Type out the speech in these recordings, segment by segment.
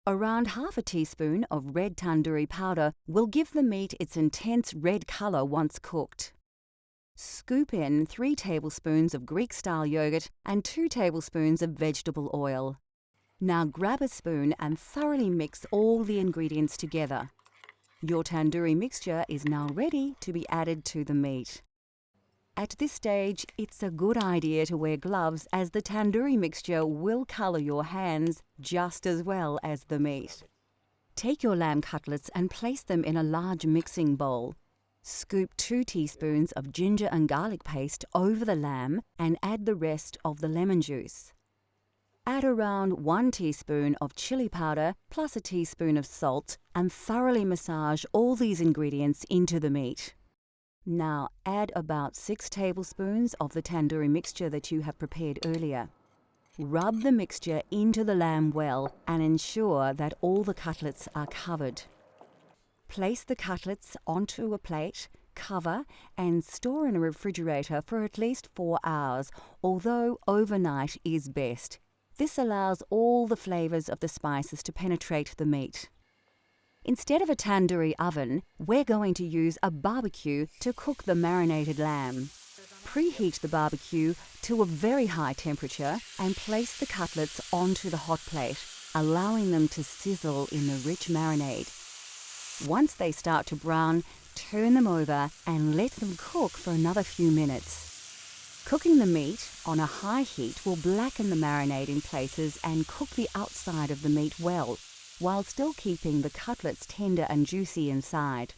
Around half a teaspoon of red tandoori powder will give the meat its intense red color once cooked. Scoop in 3 tablespoons of Greek-style yogurt and 2 tablespoons of vegetable oil. Now grab a spoon and thoroughly mix all the ingredients together. Your tandoori mixture is now ready to be added to the meat. At this stage, it's a good idea to wear gloves as the tandoori mixture will color your hands just as well as the meat. Take your lamb cutlets and place them in a large mixing bowl. Scoop 2 teaspoons of ginger and garlic paste over the lamb and add the rest of the lemon juice. Add around 1 teaspoon of chili powder plus a teaspoon of salt and thoroughly massage all these ingredients into the meat. Now add about 6 tablespoons of the tandoori mixture that you have prepared earlier. Rub the mixture into the lamb well and ensure that all the cutlets are covered. Place the cutlets onto a plate, cover, and store in a refrigerator for at least 4 hours, although overnight is best. This allows all the flavors of the spices to penetrate the meat. Instead of a tandoori oven, we're going to use a barbecue to cook the marinated lamb. Preheat the barbecue to a very high temperature and place the cutlets onto the hot plate, allowing them to sizzle in the rich marinade. Once they start to brown, turn them over and let them cook for another few minutes. Cooking the meat on a high heat will blacken the marinade in places and cook the outside of the meat well, while still keeping the cutlets tender and juicy inside.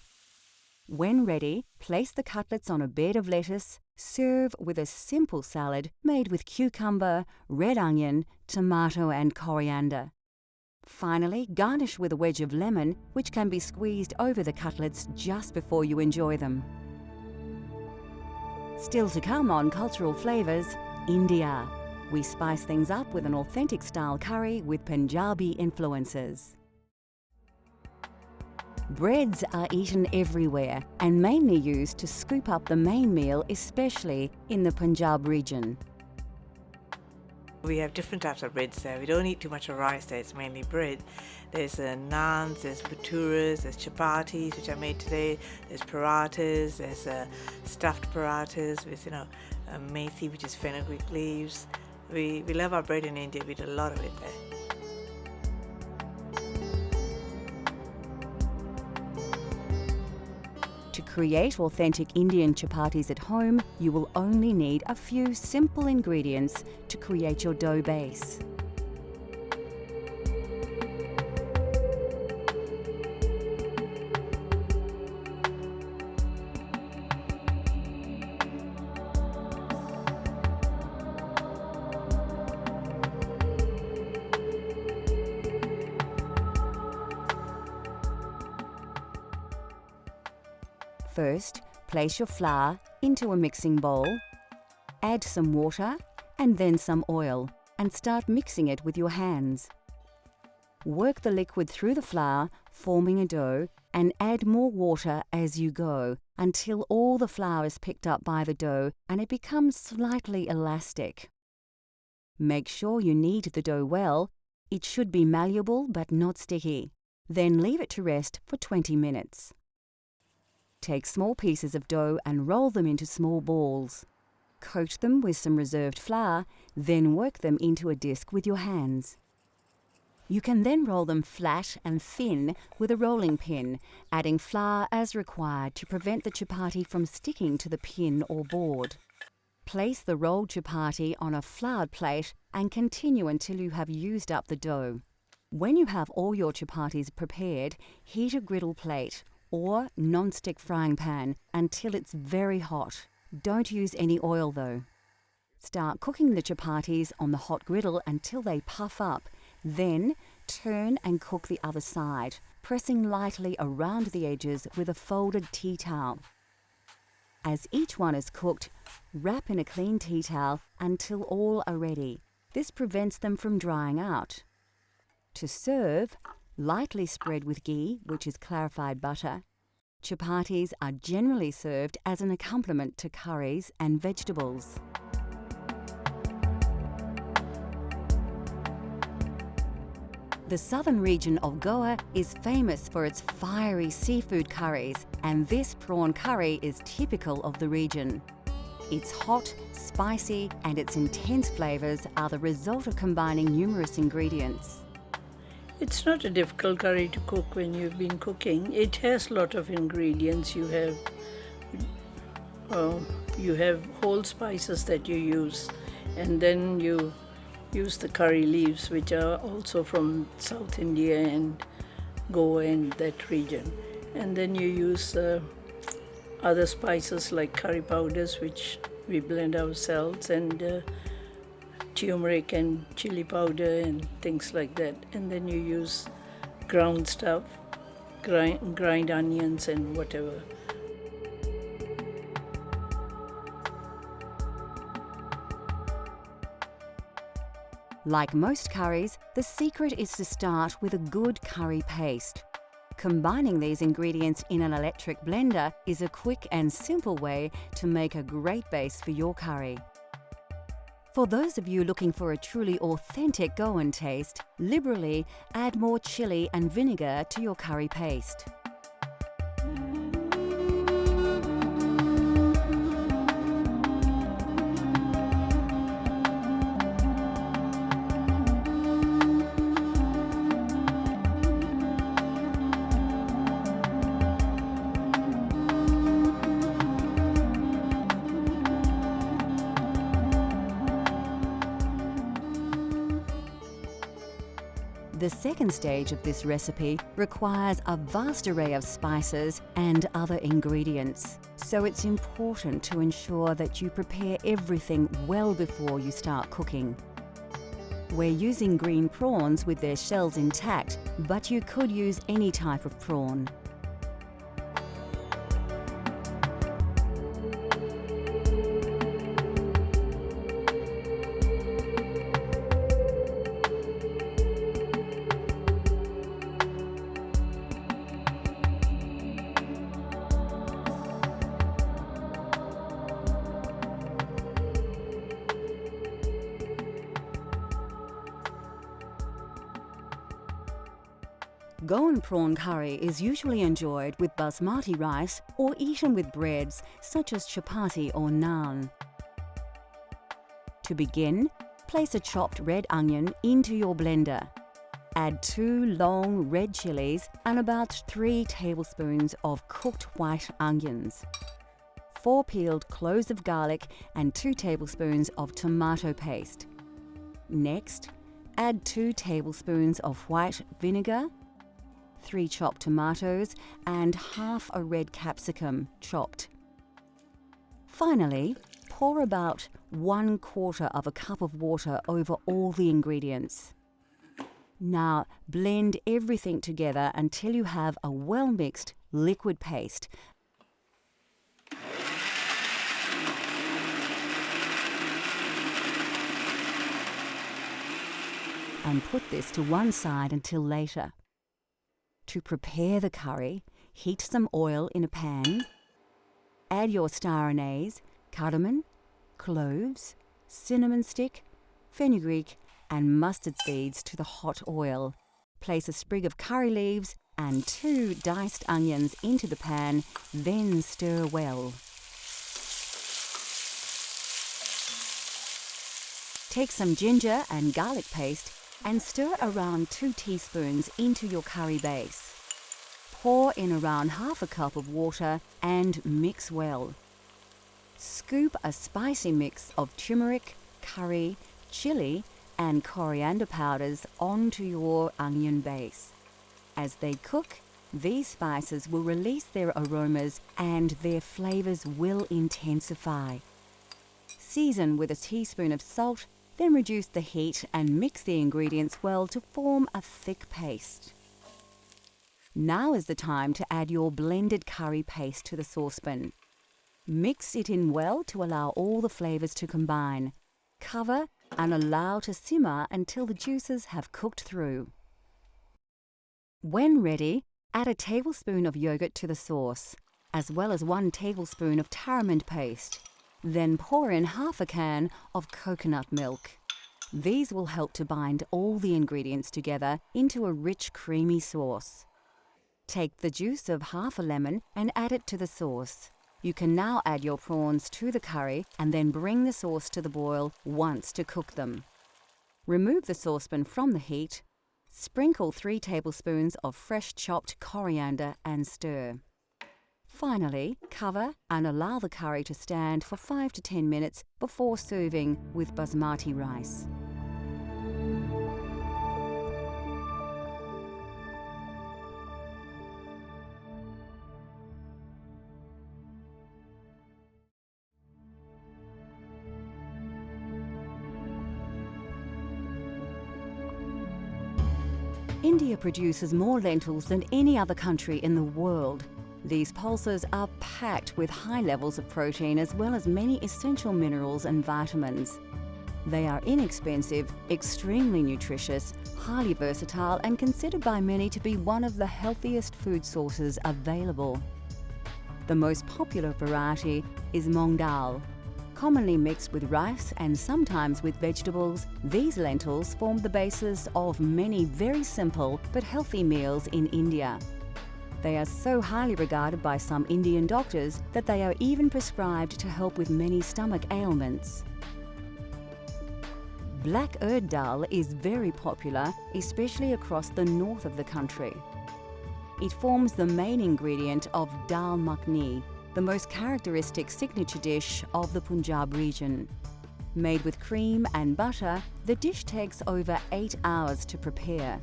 When ready, place the cutlets on a bed of lettuce. Serve with a simple salad made with cucumber, red onion, tomato and coriander. Finally, garnish with a wedge of lemon, which can be squeezed over the cutlets just before you enjoy them. Still to come on Cultural Flavors, India. We spice things up with an authentic style curry with Punjabi influences. Breads are eaten everywhere and mainly used to scoop up the main meal, especially in the Punjab region. We have different types of breads there. We don't eat too much of rice there, it's mainly bread. There's naans, there's bhaturas, there's chapatis, which I made today, there's parathas, there's stuffed parathas with, methi, which is fenugreek leaves. We love our bread in India, we do a lot of it there. To create authentic Indian chapatis at home, you will only need a few simple ingredients to create your dough base. First, place your flour into a mixing bowl, add some water and then some oil, and start mixing it with your hands. Work the liquid through the flour, forming a dough, and add more water as you go until all the flour is picked up by the dough and it becomes slightly elastic. Make sure you knead the dough well. It should be malleable but not sticky. Then leave it to rest for 20 minutes. Take small pieces of dough and roll them into small balls. Coat them with some reserved flour, then work them into a disc with your hands. You can then roll them flat and thin with a rolling pin, adding flour as required to prevent the chapati from sticking to the pin or board. Place the rolled chapati on a floured plate and continue until you have used up the dough. When you have all your chapatis prepared, heat a griddle plate or non-stick frying pan until it's very hot. Don't use any oil though. Start cooking the chapatis on the hot griddle until they puff up. Then turn and cook the other side, pressing lightly around the edges with a folded tea towel. As each one is cooked, wrap in a clean tea towel until all are ready. This prevents them from drying out. To serve, lightly spread with ghee, which is clarified butter. Chapatis are generally served as an accompaniment to curries and vegetables. The southern region of Goa is famous for its fiery seafood curries, and this prawn curry is typical of the region. It's hot, spicy, and its intense flavours are the result of combining numerous ingredients. It's not a difficult curry to cook when you've been cooking. It has a lot of ingredients. You have whole spices that you use, and then you use the curry leaves, which are also from South India and Goa and that region. And then you use other spices like curry powders, which we blend ourselves, and turmeric and chili powder and things like that. And then you use ground stuff, grind onions and whatever. Like most curries, the secret is to start with a good curry paste. Combining these ingredients in an electric blender is a quick and simple way to make a great base for your curry. For those of you looking for a truly authentic Goan taste, liberally add more chili and vinegar to your curry paste. The second stage of this recipe requires a vast array of spices and other ingredients, so it's important to ensure that you prepare everything well before you start cooking. We're using green prawns with their shells intact, but you could use any type of prawn. Goan prawn curry is usually enjoyed with basmati rice or eaten with breads such as chapati or naan. To begin, place a chopped red onion into your blender. Add 2 long red chilies and about 3 tablespoons of cooked white onions, 4 peeled cloves of garlic and 2 tablespoons of tomato paste. Next, add 2 tablespoons of white vinegar, 3 chopped tomatoes and half a red capsicum chopped. Finally, pour about 1/4 of a cup of water over all the ingredients. Now blend everything together until you have a well-mixed liquid paste. And put this to one side until later. To prepare the curry, heat some oil in a pan. Add your star anise, cardamom, cloves, cinnamon stick, fenugreek and mustard seeds to the hot oil. Place a sprig of curry leaves and 2 diced onions into the pan, then stir well. Take some ginger and garlic paste and stir around 2 teaspoons into your curry base. Pour in around half a cup of water and mix well. Scoop a spicy mix of turmeric, curry, chili and coriander powders onto your onion base. As they cook, these spices will release their aromas and their flavors will intensify. Season with a teaspoon of salt, then reduce the heat and mix the ingredients well to form a thick paste. Now is the time to add your blended curry paste to the saucepan. Mix it in well to allow all the flavors to combine. Cover and allow to simmer until the juices have cooked through. When ready, add a tablespoon of yogurt to the sauce, as well as 1 tablespoon of tamarind paste. Then pour in half a can of coconut milk. These will help to bind all the ingredients together into a rich, creamy sauce. Take the juice of half a lemon and add it to the sauce. You can now add your prawns to the curry and then bring the sauce to the boil once to cook them. Remove the saucepan from the heat. Sprinkle 3 tablespoons of fresh chopped coriander and stir. Finally, cover and allow the curry to stand for 5 to 10 minutes before serving with basmati rice. India produces more lentils than any other country in the world. These pulses are packed with high levels of protein as well as many essential minerals and vitamins. They are inexpensive, extremely nutritious, highly versatile and considered by many to be one of the healthiest food sources available. The most popular variety is Moong dal. Commonly mixed with rice and sometimes with vegetables, these lentils form the basis of many very simple but healthy meals in India. They are so highly regarded by some Indian doctors that they are even prescribed to help with many stomach ailments. Black urd dal is very popular, especially across the north of the country. It forms the main ingredient of dal makhani, the most characteristic signature dish of the Punjab region. Made with cream and butter, the dish takes over 8 hours to prepare.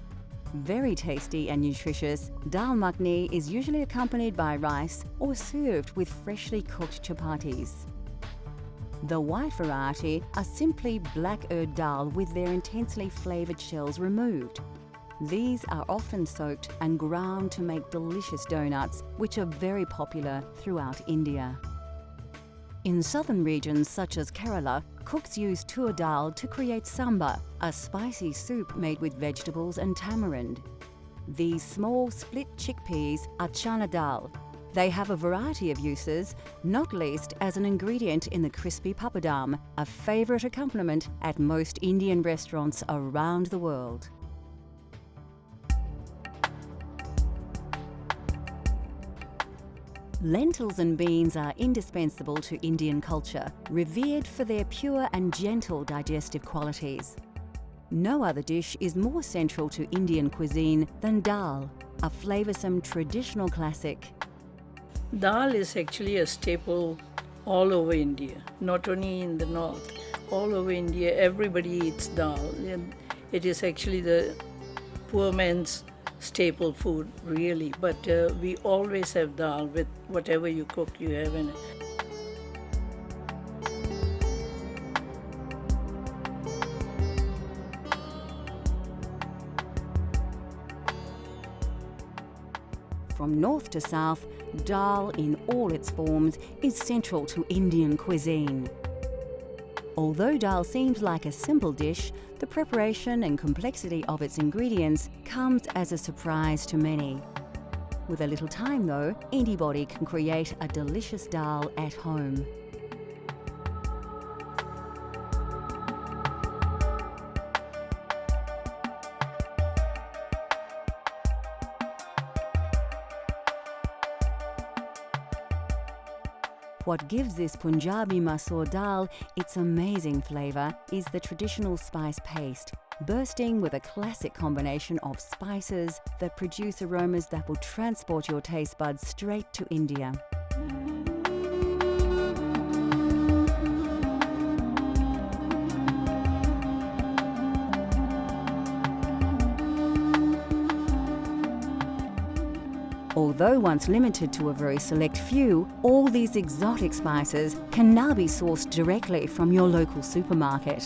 Very tasty and nutritious, dal makhani is usually accompanied by rice or served with freshly cooked chapatis. The white variety are simply black urd dal with their intensely flavoured shells removed. These are often soaked and ground to make delicious donuts, which are very popular throughout India. In southern regions such as Kerala, cooks use tur dal to create sambar, a spicy soup made with vegetables and tamarind. These small split chickpeas are chana dal. They have a variety of uses, not least as an ingredient in the crispy papadam, a favourite accompaniment at most Indian restaurants around the world. Lentils and beans are indispensable to Indian culture, revered for their pure and gentle digestive qualities. No other dish is more central to Indian cuisine than dal, a flavoursome traditional classic. Dal is actually a staple all over India, not only in the north. All over India, everybody eats dal. And it is actually the poor man's staple food, really. But we always have dal with whatever you cook, you have in it. From north to south, dal in all its forms is central to Indian cuisine. Although dal seems like a simple dish, the preparation and complexity of its ingredients comes as a surprise to many. With a little time though, anybody can create a delicious dal at home. What gives this Punjabi masoor dal its amazing flavour is the traditional spice paste, bursting with a classic combination of spices that produce aromas that will transport your taste buds straight to India. Although once limited to a very select few, all these exotic spices can now be sourced directly from your local supermarket.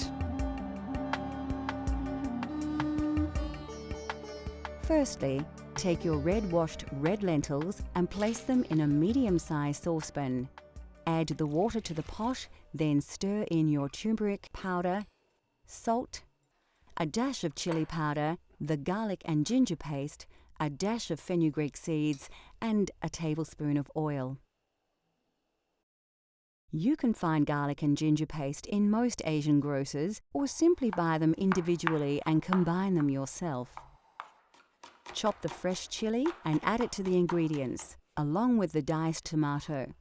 Firstly, take your red-washed red lentils and place them in a medium-sized saucepan. Add the water to the pot, then stir in your turmeric powder, salt, a dash of chili powder, the garlic and ginger paste, a dash of fenugreek seeds, and a tablespoon of oil. You can find garlic and ginger paste in most Asian grocers or simply buy them individually and combine them yourself. Chop the fresh chili and add it to the ingredients, along with the diced tomato.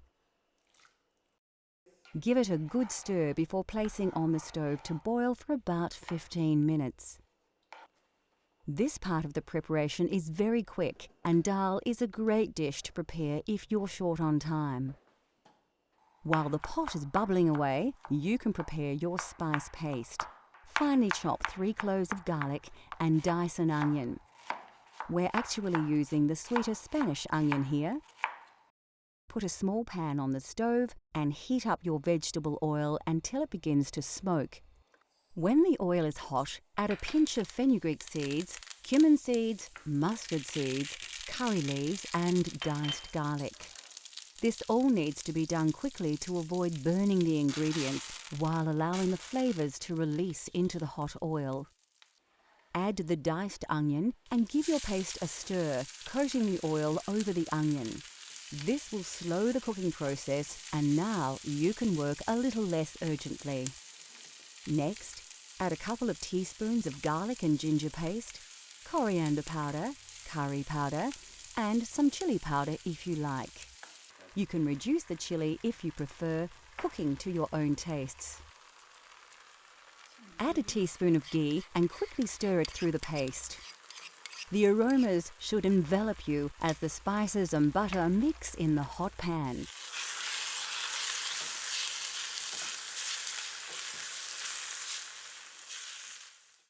Give it a good stir before placing on the stove to boil for about 15 minutes. This part of the preparation is very quick, and dal is a great dish to prepare if you're short on time. While the pot is bubbling away, you can prepare your spice paste. Finely chop 3 cloves of garlic and dice an onion. We're actually using the sweeter Spanish onion here. Put a small pan on the stove and heat up your vegetable oil until it begins to smoke. When the oil is hot, add a pinch of fenugreek seeds, cumin seeds, mustard seeds, curry leaves and diced garlic. This all needs to be done quickly to avoid burning the ingredients while allowing the flavours to release into the hot oil. Add the diced onion and give your paste a stir, coating the oil over the onion. This will slow the cooking process, and now you can work a little less urgently. Next, add a couple of teaspoons of garlic and ginger paste, coriander powder, curry powder, and some chili powder if you like. You can reduce the chili if you prefer, cooking to your own tastes. Add a teaspoon of ghee and quickly stir it through the paste. The aromas should envelop you as the spices and butter mix in the hot pan.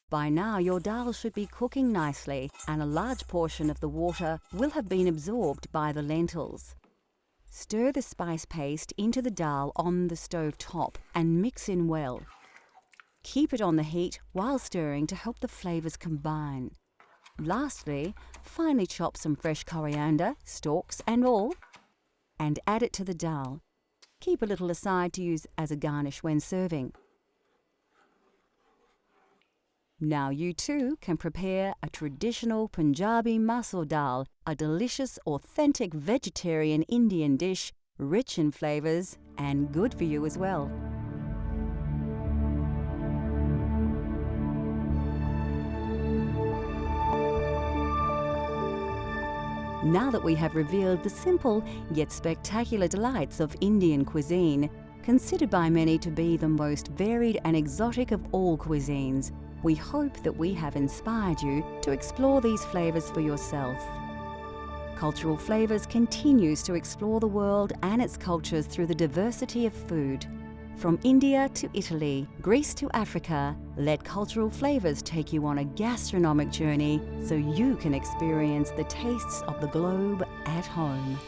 By now, your dal should be cooking nicely, and a large portion of the water will have been absorbed by the lentils. Stir the spice paste into the dal on the stove top and mix in well. Keep it on the heat while stirring to help the flavours combine. Lastly, finely chop some fresh coriander, stalks and all, and add it to the dal. Keep a little aside to use as a garnish when serving. Now you too can prepare a traditional Punjabi masoor dal, a delicious, authentic vegetarian Indian dish, rich in flavours and good for you as well. Now that we have revealed the simple yet spectacular delights of Indian cuisine, considered by many to be the most varied and exotic of all cuisines, we hope that we have inspired you to explore these flavours for yourself. Cultural Flavours continues to explore the world and its cultures through the diversity of food. From India to Italy, Greece to Africa, let Cultural Flavours take you on a gastronomic journey so you can experience the tastes of the globe at home.